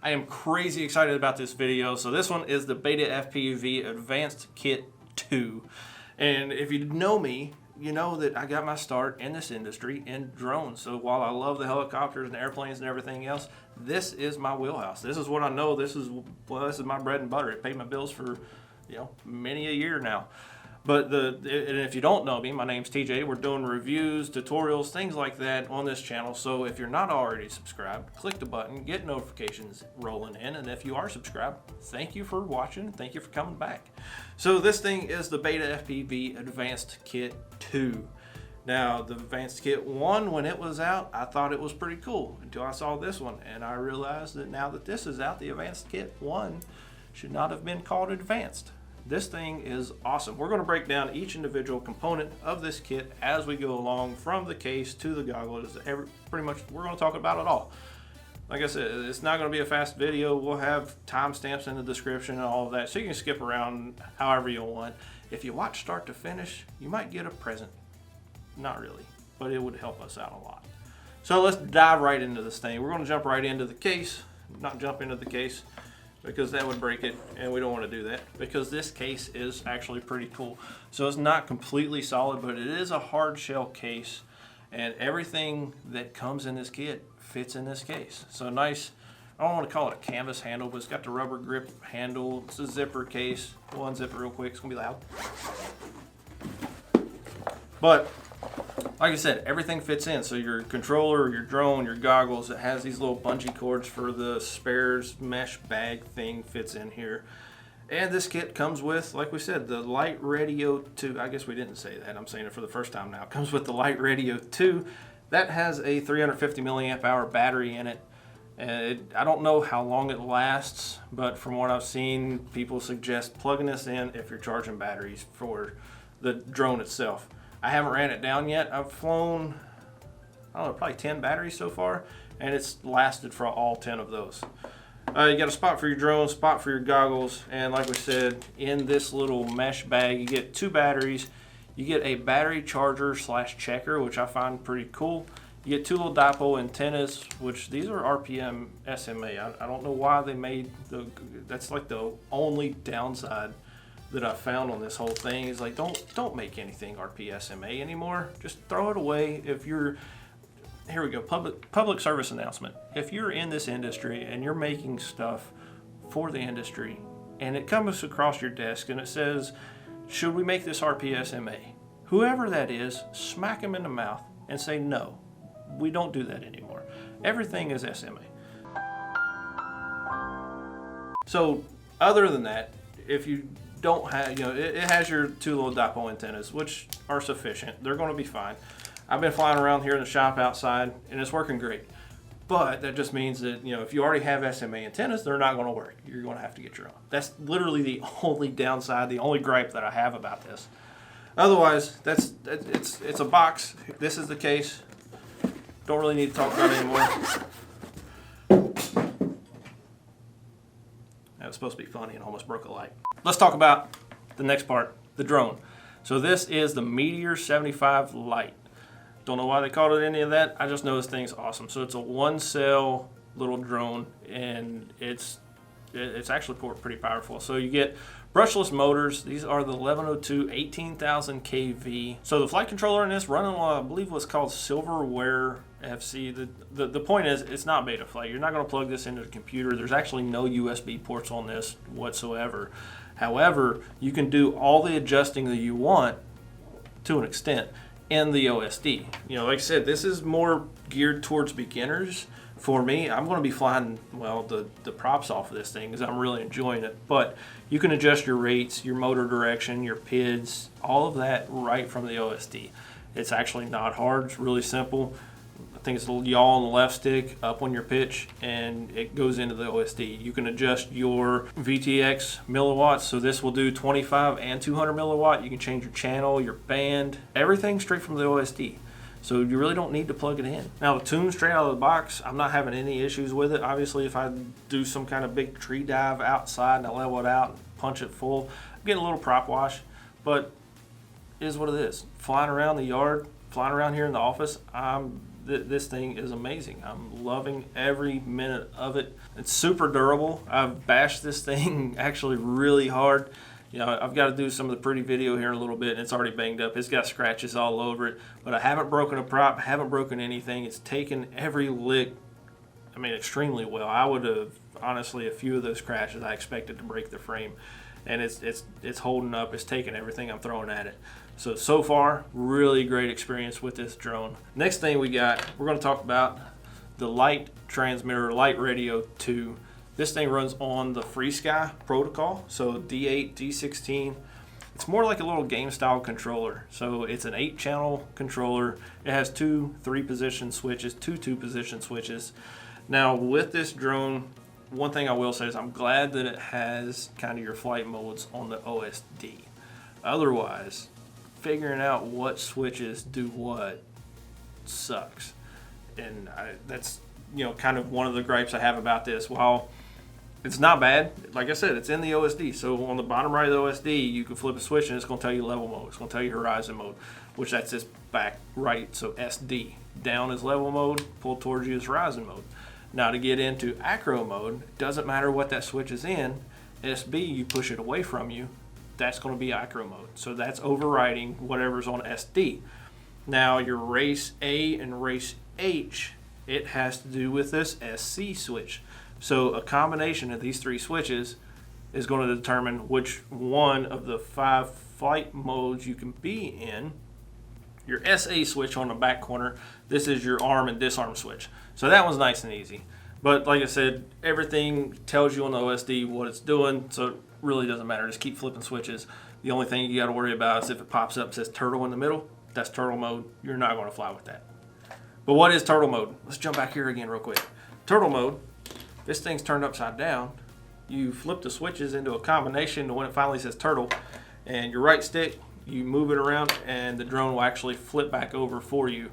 I am crazy excited about this video. So this one is the BetaFPV Advanced Kit 2. And if you know me, you know that I got my start in this industry in drones. So while I love the helicopters and airplanes and everything else, this is my wheelhouse. This is what I know. This is my bread and butter. It paid my bills for, many a year now. But and if you don't know me, my name's TJ. We're doing reviews, tutorials, things like that on this channel. So if you're not already subscribed, click the button, get notifications rolling in. And if you are subscribed, thank you for watching. Thank you for coming back. So this thing is the BetaFPV Advanced Kit 2. Now, the Advanced Kit 1, when it was out, I thought it was pretty cool until I saw this one. And I realized that now that this is out, the Advanced Kit 1 should not have been called Advanced. This thing is awesome. We're going to break down each individual component of this kit as we go along, from the case to the goggles. Pretty much, we're going to talk about it all. Like I said, it's not going to be a fast video. We'll have timestamps in the description and all of that, so you can skip around however you want. If you watch start to finish, you might get a present. Not really, but it would help us out a lot. So let's dive right into this thing. We're going to jump right into the case, not jump into the case, because that would break it, and we don't want to do that, because this case is actually pretty cool. So it's not completely solid, but it is a hard shell case, and everything that comes in this kit fits in this case. So nice, I don't want to call it a canvas handle, but it's got the rubber grip handle. It's a zipper case. We'll unzip it real quick. It's gonna be loud. But like I said, everything fits in. So your controller, your drone, your goggles, it has these little bungee cords for the spares mesh bag thing fits in here. And this kit comes with, like we said, the Light Radio 2. I guess we didn't say that. I'm saying it for the first time now. It comes with the Light Radio 2. That has a 350 milliamp hour battery in it. And I don't know how long it lasts, but from what I've seen, people suggest plugging this in if you're charging batteries for the drone itself. I haven't ran it down yet. I've flown, I don't know, probably 10 batteries so far, and it's lasted for all 10 of those. You got a spot for your drone, spot for your goggles, and like we said, in this little mesh bag, you get 2 batteries. You get a battery charger / checker, which I find pretty cool. You get 2 little dipole antennas, which these are RPM SMA. I don't know why they made that's like the only downside that I found on this whole thing. Is like, don't make anything RPSMA anymore. Just throw it away. If you're, here we go, public service announcement. If you're in this industry and you're making stuff for the industry and it comes across your desk and it says, should we make this RPSMA? Whoever that is, smack them in the mouth and say, no, we don't do that anymore. Everything is SMA. So other than that, if you don't have, it has your 2 little dipole antennas, which are sufficient. They're going to be fine. I've been flying around here in the shop outside, and it's working great. But that just means that, if you already have SMA antennas, they're not going to work. You're going to have to get your own. That's literally the only downside, the only gripe that I have about this. Otherwise, it's a box. This is the case. Don't really need to talk about it anymore. That was supposed to be funny and almost broke a light. Let's talk about the next part, the drone. So this is the Meteor 75 Lite. Don't know why they called it any of that. I just know this thing's awesome. So it's a 1-cell little drone, and it's actually pretty powerful. So you get brushless motors. These are the 1102 18,000 kV. So the flight controller in this running on, I believe, what's called Silverware FC. The point is, it's not Betaflight. You're not going to plug this into the computer. There's actually no USB ports on this whatsoever. However, you can do all the adjusting that you want to an extent in the OSD. Like I said, this is more geared towards beginners. For me, I'm going to be flying, well, the props off of this thing because I'm really enjoying it. But you can adjust your rates, your motor direction, your PIDs, all of that right from the OSD. It's actually not hard. It's really simple. I think it's a little yaw on the left stick, up on your pitch, and it goes into the OSD. You can adjust your VTX milliwatts, so this will do 25 and 200 milliwatt. You can change your channel, your band, everything straight from the OSD. So you really don't need to plug it in. Now the tune straight out of the box, I'm not having any issues with it. Obviously, if I do some kind of big tree dive outside and I level it out and punch it full, I get a little prop wash, but it is what it is. Flying around the yard, flying around here in the office, this thing is amazing. I'm loving every minute of it. It's super durable. I've bashed this thing actually really hard. You know, I've got to do some of the pretty video here in a little bit, and it's already banged up. It's got scratches all over it, but I haven't broken a prop, haven't broken anything. It's taken every lick, I mean, extremely well. I would have, honestly, a few of those crashes I expected to break the frame, and it's holding up. It's taking everything I'm throwing at it. So far, really great experience with this drone. Next thing we're going to talk about the Light Transmitter, Light Radio 2. This thing runs on the FreeSky protocol, so D8, D16. It's more like a little game style controller. So it's an 8-channel controller. It has 2 3-position switches, 2 2-position switches. Now with this drone, one thing I will say is I'm glad that it has kind of your flight modes on the OSD. Otherwise, figuring out what switches do what sucks. And that's, you know, kind of one of the gripes I have about this. While it's not bad, like I said, it's in the OSD. So on the bottom right of the OSD, you can flip a switch and it's going to tell you level mode. It's going to tell you horizon mode, which that's this back right. So SD. Down is level mode, pull towards you is horizon mode. Now to get into acro mode, it doesn't matter what that switch is in. SB, you push it away from you, that's going to be acro mode. So that's overriding whatever's on SD. Now your race A and race H, it has to do with this SC switch. So a combination of these 3 switches is going to determine which one of the 5 flight modes you can be in. Your SA switch on the back corner, this is your arm and disarm switch. So that one's nice and easy. But like I said, everything tells you on the OSD what it's doing, so it really doesn't matter. Just keep flipping switches. The only thing you got to worry about is if it pops up and says turtle in the middle, that's turtle mode. You're not going to fly with that. But what is turtle mode? Let's jump back here again real quick. Turtle mode, this thing's turned upside down. You flip the switches into a combination to when it finally says turtle, and your right stick, you move it around and the drone will actually flip back over for you.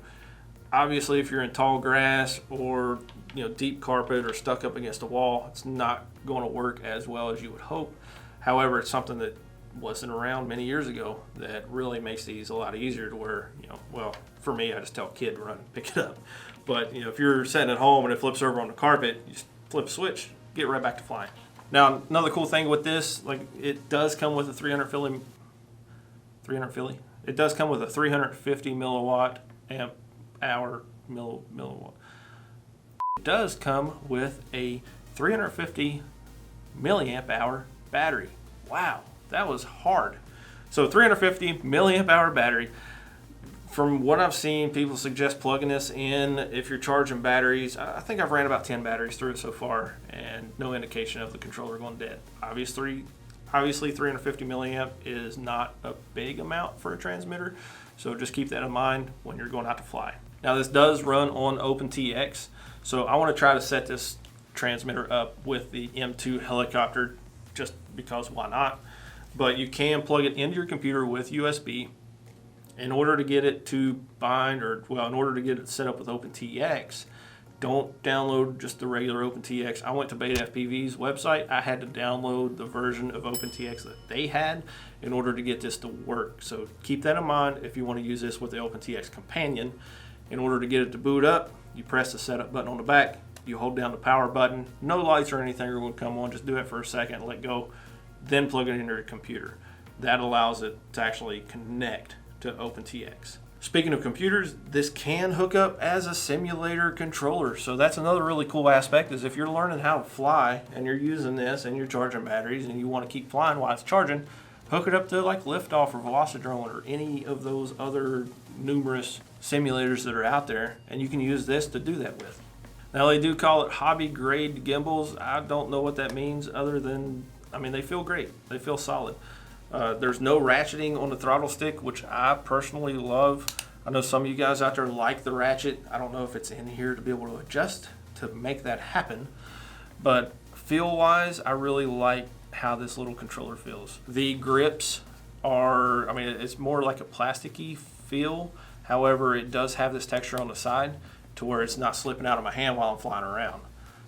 Obviously, if you're in tall grass or, you know, deep carpet or stuck up against a wall, it's not going to work as well as you would hope. However, it's something that wasn't around many years ago that really makes these a lot easier to where, you know, well, for me, I just tell a kid to run and pick it up. But, you know, if you're sitting at home and it flips over on the carpet, you just flip a switch, get right back to flying. Now, another cool thing with this, like, it does come with a 350. It does come with a 350 milliwatt amp hour milliwatt. It does come with a 350 milliamp hour battery. Wow, that was hard. So 350 milliamp hour battery. From what I've seen, people suggest plugging this in if you're charging batteries. I think I've ran about 10 batteries through it so far, and no indication of the controller going dead. Obviously 350 milliamp is not a big amount for a transmitter, so just keep that in mind when you're going out to fly. Now this does run on OpenTX, so I want to try to set this transmitter up with the M2 helicopter just because why not? But you can plug it into your computer with USB. In order to get it to bind, or well, in order to get it set up with OpenTX, don't download just the regular OpenTX. I went to BetaFPV's website. I had to download the version of OpenTX that they had in order to get this to work. So keep that in mind if you want to use this with the OpenTX companion. In order to get it to boot up, you press the setup button on the back, you hold down the power button. No lights or anything are going to come on. Just do it for a second, let go, then plug it into your computer. That allows it to actually connect to OpenTX. Speaking of computers, this can hook up as a simulator controller. So that's another really cool aspect, is if you're learning how to fly and you're using this and you're charging batteries and you want to keep flying while it's charging, hook it up to like Liftoff or Velocidrone or any of those other numerous simulators that are out there, and you can use this to do that with. Now they do call it hobby grade gimbals. I don't know what that means other than, I mean, they feel great. They feel solid. There's no ratcheting on the throttle stick, which I personally love. I know some of you guys out there like the ratchet. I don't know if it's in here to be able to adjust to make that happen. But feel-wise, I really like how this little controller feels. The grips are, I mean, it's more like a plasticky feel. However, it does have this texture on the side to where it's not slipping out of my hand while I'm flying around.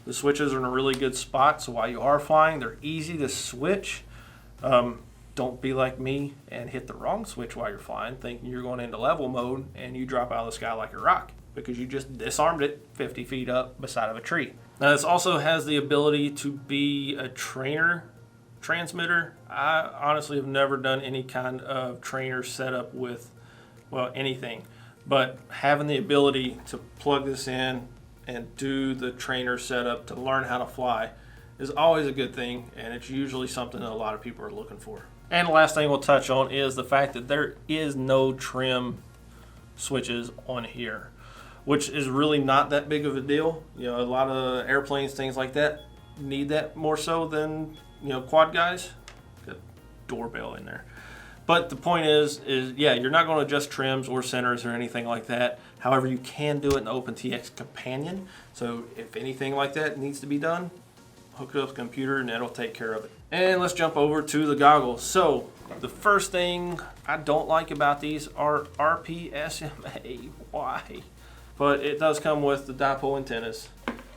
The switches are in a really good spot, so while you are flying, they're easy to switch. Don't be like me and hit the wrong switch while you're flying, thinking you're going into level mode and you drop out of the sky like a rock. because you just disarmed it 50 feet up beside of a tree. Now this also has the ability to be a trainer transmitter. I honestly have never done any kind of trainer setup with, well, anything, but having the ability to plug this in and do the trainer setup to learn how to fly is always a good thing, and it's usually something that a lot of people are looking for. And the last thing we'll touch on is the fact that there is no trim switches on here, which is really not that big of a deal. You know, a lot of airplanes, things like that, need that more so than, you know, quad guys. Got a doorbell in there. But the point is yeah, you're not going to adjust trims or centers or anything like that. However, you can do it in the OpenTX companion. So if anything like that needs to be done, hook it up to the computer and that'll take care of it. And let's jump over to the goggles. So the first thing I don't like about these are RPSMA. Why? But it does come with the dipole antennas.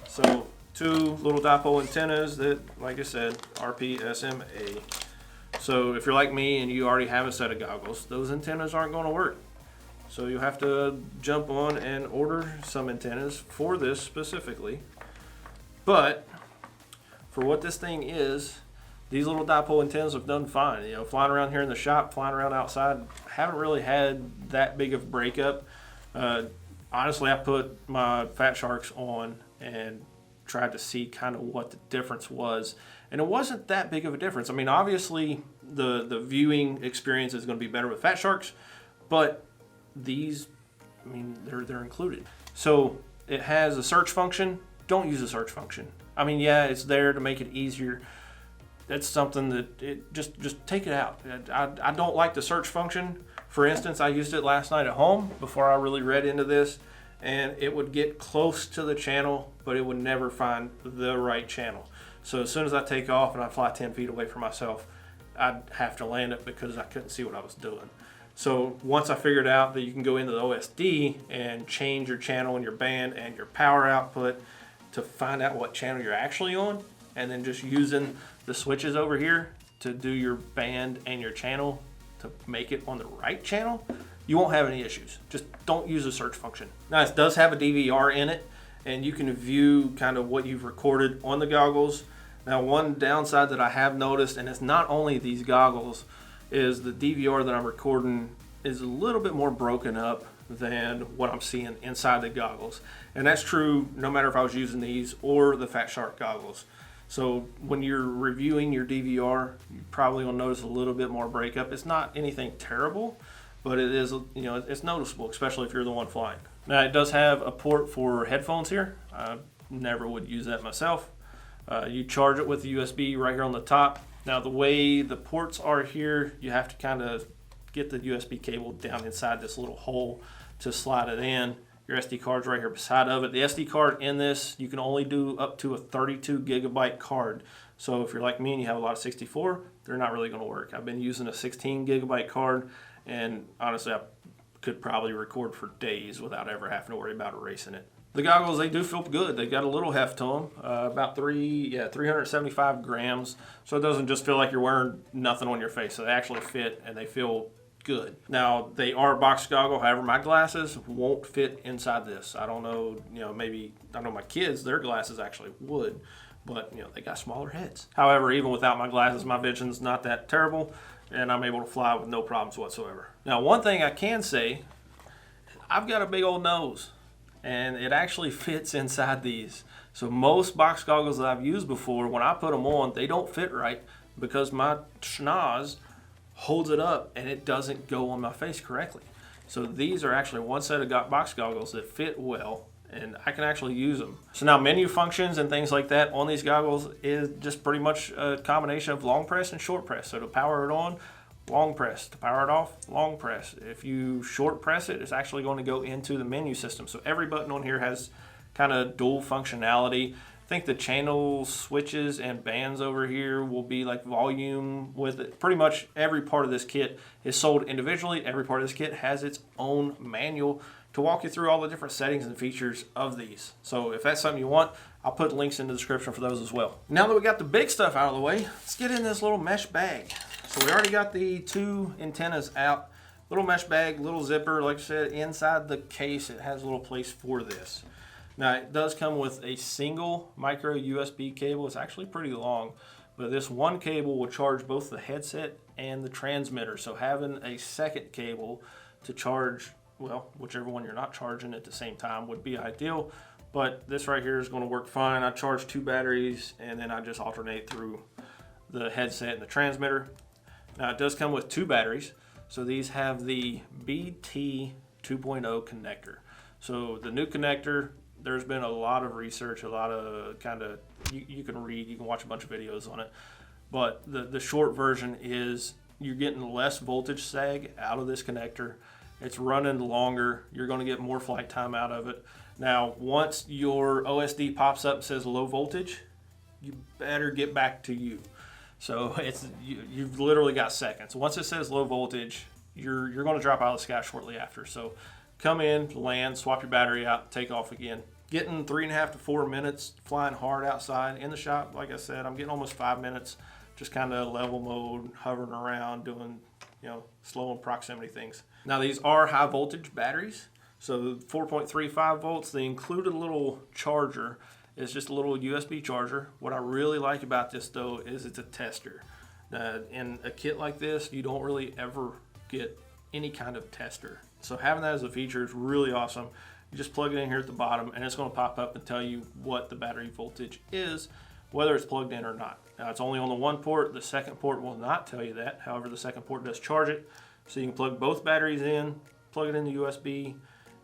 So 2 little dipole antennas that, like I said, RPSMA. So if you're like me and you already have a set of goggles, those antennas aren't going to work. So you have to jump on and order some antennas for this specifically. But for what this thing is, these little dipole antennas have done fine. You know, flying around here in the shop, flying around outside, haven't really had that big of a breakup. Honestly, I put my Fat Sharks on and tried to see kind of what the difference was, and it wasn't that big of a difference. I mean, obviously the viewing experience is going to be better with Fat Sharks, but these, I memean, they're included. So it has a search function. Don't use the search function. I mean, yeah, it's there to make it easier. That's something that it just take it out. I don't like the search function. For instance, I used it last night at home before I really read into this, and it would get close to the channel, but it would never find the right channel. So as soon as I take off and I fly 10 feet away from myself, I'd have to land it because I couldn't see what I was doing. So once I figured out that you can go into the OSD and change your channel and your band and your power output to find out what channel you're actually on, and then just using the switches over here to do your band and your channel to make it on the right channel, you won't have any issues. Just don't use the search function. Now, it does have a DVR in it, and you can view kind of what you've recorded on the goggles. Now, one downside that I have noticed, and it's not only these goggles, is the DVR that I'm recording is a little bit more broken up than what I'm seeing inside the goggles. And that's true no matter if I was using these or the Fat Shark goggles. So when you're reviewing your DVR, you probably will notice a little bit more breakup. It's not anything terrible, but it is, you know, it's noticeable, especially if you're the one flying. Now, it does have a port for headphones here. I never would use that myself. You charge it with the USB right here on the top. Now, the way the ports are here, you have to kind of get the USB cable down inside this little hole to slide it in. Your SD card's right here beside of it. The SD card in this, you can only do up to a 32 gigabyte card. So if you're like me and you have a lot of 64, they're not really going to work. I've been using a 16 gigabyte card, and honestly, I could probably record for days without ever having to worry about erasing it. The goggles, they do feel good. They got a little heft to them, about 375 grams. So it doesn't just feel like you're wearing nothing on your face. So they actually fit and they feel good. Now, they are a box goggle. However, my glasses won't fit inside this. I don't know, maybe, I know my kids, their glasses actually would, but they got smaller heads. However, even without my glasses, my vision's not that terrible, and I'm able to fly with no problems whatsoever. Now, one thing I can say, I've got a big old nose, and it actually fits inside these. So most box goggles that I've used before, when I put them on, they don't fit right because my schnoz holds it up and it doesn't go on my face correctly. So these are actually one set of box goggles that fit well, and I can actually use them. So now menu functions and things like that on these goggles is just pretty much a combination of long press and short press. So to power it on, long press. To power it off, long press. If you short press it, it's actually going to go into the menu system. So every button on here has kind of dual functionality. I think the channel switches and bands over here will be like volume with it. Pretty much every part of this kit is sold individually. Every part of this kit has its own manual to walk you through all the different settings and features of these. So if that's something you want, I'll put links in the description for those as well. Now that we got the big stuff out of the way, let's get in this little mesh bag. So we already got the 2 antennas out Little mesh bag, little zipper. Like I said, inside the case, it has a little place for this. Now, it does come with a single micro USB cable. It's actually pretty long, but this one cable will charge both the headset and the transmitter. So having a second cable to charge, well, whichever one you're not charging at the same time would be ideal. But this right here is going to work fine. I charge 2 batteries and then I just alternate through the headset and the transmitter. Now, it does come with 2 batteries. So these have the BT 2.0 connector. So the new connector, there's been a lot of research, a lot of you can read, you can watch a bunch of videos on it. But the short version is you're getting less voltage sag out of this connector. It's running longer. You're going to get more flight time out of it. Now, once your OSD pops up and says low voltage, you better get back to you. So you've literally got seconds. Once it says low voltage, you're going to drop out of the sky shortly after. So come in, land, swap your battery out, take off again. Getting 3.5 to 4 minutes flying hard outside in the shop. Like I said, I'm getting almost 5 minutes, just kind of level mode, hovering around, doing, slow and proximity things. Now, these are high voltage batteries. So 4.35 volts, the included little charger is just a little USB charger. What I really like about this though is it's a tester. In a kit like this, you don't really ever get any kind of tester. So having that as a feature is really awesome. You just plug it in here at the bottom and it's going to pop up and tell you what the battery voltage is, whether it's plugged in or not. Now, it's only on the one port. The second port will not tell you that. However, the second port does charge it. So you can plug both batteries in, plug it into USB,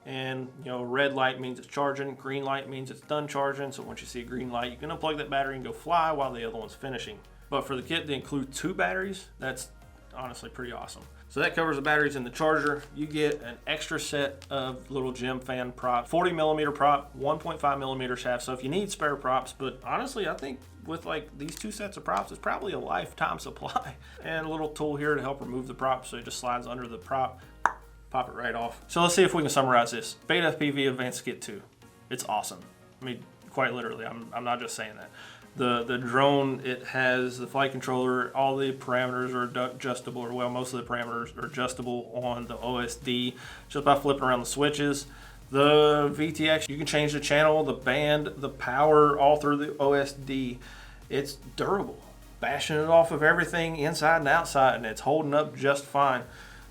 and red light means it's charging, green light means it's done charging. So once you see a green light, you can unplug that battery and go fly while the other one's finishing. But for the kit to include 2 batteries, that's honestly pretty awesome. So that covers the batteries and the charger. You get an extra set of little gem fan prop, 40 millimeter prop, 1.5 millimeter shaft. So if you need spare props, but honestly, I think with like these 2 sets of props, it's probably a lifetime supply. And a little tool here to help remove the prop. So it just slides under the prop, pop it right off. So let's see if we can summarize this. BetaFPV Advanced Kit 2. It's awesome. I mean, quite literally, I'm not just saying that. The drone, it has the flight controller, all the parameters are adjustable, or well, most of the parameters are adjustable on the OSD just by flipping around the switches. The VTX, you can change the channel, the band, the power, all through the OSD. It's durable, bashing it off of everything inside and outside, and it's holding up just fine.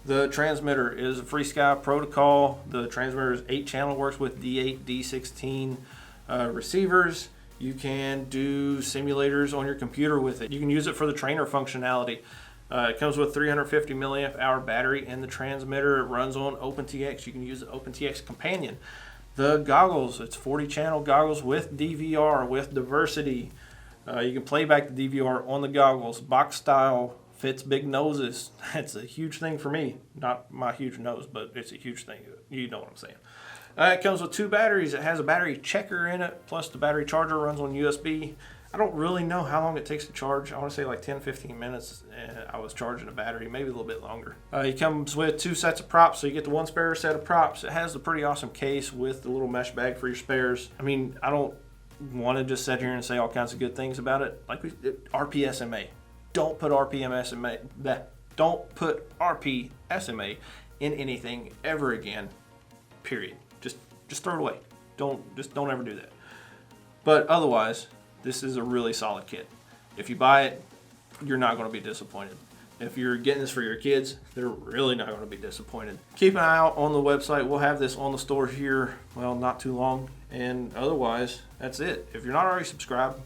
The transmitter is a FreeSky protocol. The transmitter is 8-channel, works with D8, D16 receivers. You can do simulators on your computer with it. You can use it for the trainer functionality. It comes with 350 milliamp hour battery in the transmitter. It runs on OpenTX. You can use the OpenTX companion. The goggles, it's 40-channel goggles with DVR, with diversity. You can play back the DVR on the goggles. Box style, fits big noses. That's a huge thing for me. Not my huge nose, but it's a huge thing. You know what I'm saying. It comes with 2 batteries. It has a battery checker in it, plus the battery charger runs on USB. I don't really know how long it takes to charge. I want to say like 10-15 minutes. I was charging a battery, maybe a little bit longer. It comes with 2 sets of props, so you get the 1 spare set of props. It has the pretty awesome case with the little mesh bag for your spares. I mean, I don't want to just sit here and say all kinds of good things about it. Like RPSMA. Don't put RPSMA. Don't put RPSMA in anything ever again. Period. Just throw it away. Don't ever do that. But otherwise, this is a really solid kit. If you buy it, you're not going to be disappointed. If you're getting this for your kids, they're really not going to be disappointed. Keep an eye out on the website. We'll have this on the store here, well, not too long. And otherwise, that's it. If you're not already subscribed,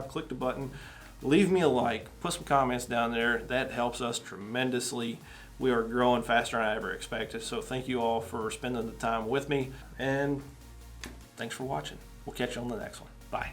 click the button, leave me a like, put some comments down there. That helps us tremendously. We are growing faster than I ever expected. So thank you all for spending the time with me. And thanks for watching. We'll catch you on the next one. Bye.